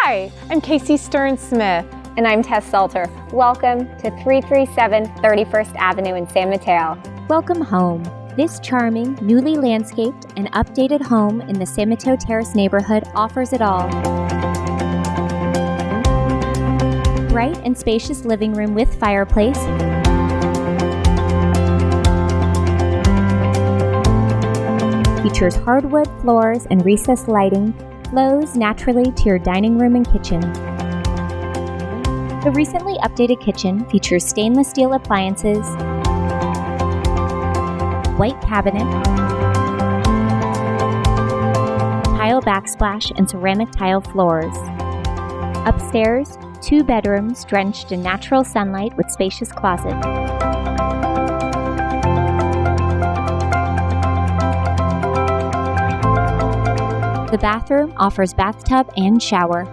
Hi, I'm Casey Stearns-Smith. And I'm Tess Salter. Welcome to 337 31st Avenue in San Mateo. Welcome home. This charming, newly landscaped and updated home in the San Mateo Terrace neighborhood offers it all. Bright and spacious living room with fireplace, features hardwood floors and recessed lighting, flows naturally to your dining room and kitchen. The recently updated kitchen features stainless steel appliances, white cabinet, tile backsplash, and ceramic tile floors. Upstairs, 2 bedrooms drenched in natural sunlight with spacious closet. The bathroom offers bathtub and shower.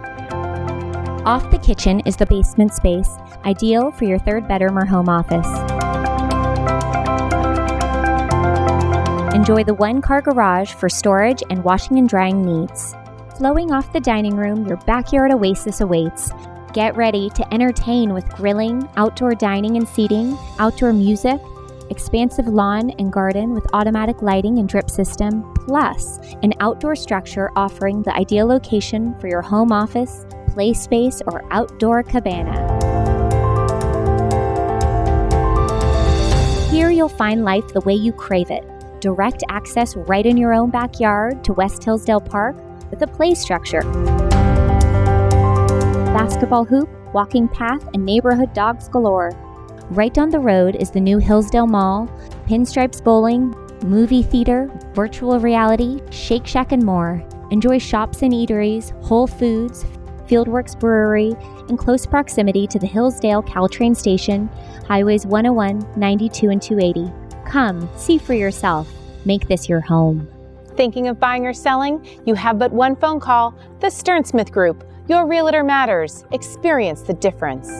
Off the kitchen is the basement space, ideal for your 3rd bedroom or home office. Enjoy the 1-car garage for storage and washing and drying needs. Flowing off the dining room, your backyard oasis awaits. Get ready to entertain with grilling, outdoor dining and seating, outdoor music, expansive lawn and garden with automatic lighting and drip system, plus an outdoor structure offering the ideal location for your home office, play space, or outdoor cabana. Here you'll find life the way you crave it. Direct access right in your own backyard to West Hillsdale Park with a play structure. Basketball hoop, walking path, and neighborhood dogs galore. Right down the road is the new Hillsdale Mall, Pinstripes Bowling, movie theater, virtual reality, Shake Shack, and more. Enjoy shops and eateries, Whole Foods, Fieldworks Brewery, in close proximity to the Hillsdale Caltrain station, Highways 101, 92, and 280. Come, see for yourself. Make this your home. Thinking of buying or selling? You have but one phone call. The Stearns-Smith Group. Your realtor matters. Experience the difference.